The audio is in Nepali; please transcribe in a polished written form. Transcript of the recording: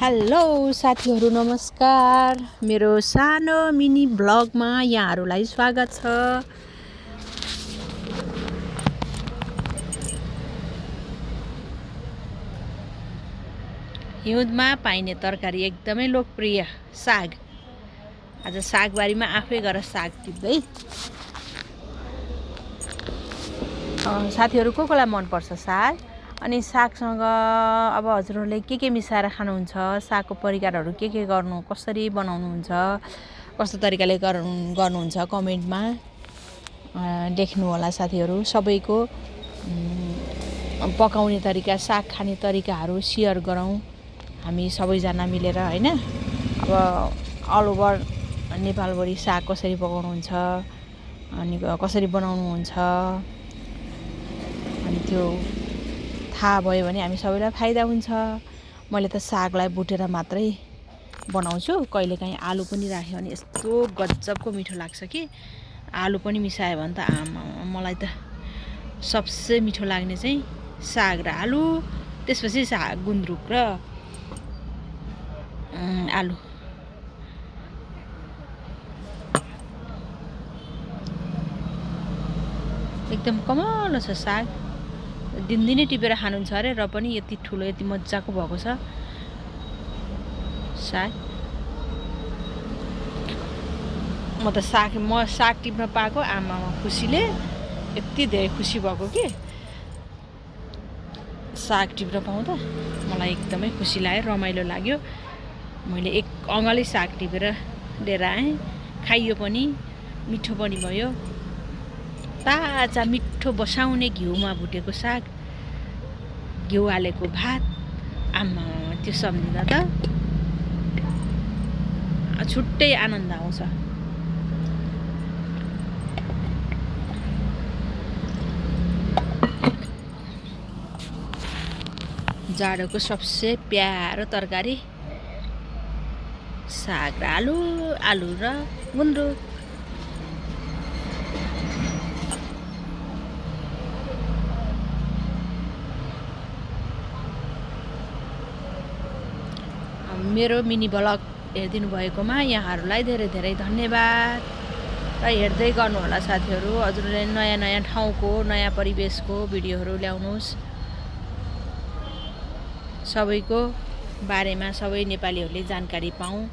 हेलो साथीहरू नमस्कार। मेरो सानो मिनी ब्लगमा यहाँहरूलाई स्वागत छ। हिउँदमा पाइने तरकारी एकदमै लोकप्रिय साग। आज सागबारीमा आफै गएर साग टिप्दै। साथीहरू कोलाई मनपर्छ साग? अनि सागसँग अब हजुरहरूले के मिसाएर खानुहुन्छ, सागको परिकारहरू के गर्नु, कसरी बनाउनुहुन्छ, कस्तो तरिकाले गर्नुहुन्छ कमेन्टमा लेख्नु होला साथीहरू। सबैको पकाउने तरिका, साग खाने तरिकाहरू सेयर गरौँ हामी सबैजना मिलेर, हैन? अब अल ओभर नेपालभरि साग कसरी पकाउनुहुन्छ अनि कसरी बनाउनुहुन्छ अनि त्यो थाहा भयो भने हामी सबैलाई फाइदा हुन्छ। मैले त सागलाई बुटेर मात्रै बनाउँछु, कहिलेकाहीँ आलु पनि राख्यो भने यस्तो गजबको मिठो लाग्छ कि आलु पनि मिसायो भने त मलाई त सबसे मिठो लाग्ने चाहिँ साग र आलु, त्यसपछि गुन्द्रुक र आलु। एकदम कमालो छ साग। दिनदिनै टिपेर खानुहुन्छ अरे, र पनि यति ठुलो यति मजाको भएको छ साग। म साग टिप्न पाएको आमामा खुसीले यति धेरै खुसी भएको कि साग टिप्न पाउँदा मलाई एकदमै खुसी लाग्यो, रमाइलो लाग्यो। मैले एक अङ्गलै साग टिपेर लिएर आएँ, खाइयो पनि, मिठो पनि भयो। ताजा मिठो बसाउने घिउमा भुटेको साग, घिउ हालेको भात, आमा त्यो सम्झिँदा त छुट्टै आनन्द आउँछ। जाडोको सबसे प्यारो तरकारी साग र आलु, आलु र गुन्द्रुक। मेरो मिनी ब्लग हेरिदिनु भएकोमा यहाँहरूलाई धेरै धेरै धन्यवाद र हेर्दै गर्नुहोला साथीहरू। हजुरले नयाँ नयाँ ठाउँको, नयाँ परिवेशको भिडियोहरू ल्याउनुहोस्। सबैको बारेमा सबै नेपालीहरूले जानकारी पाऊँ।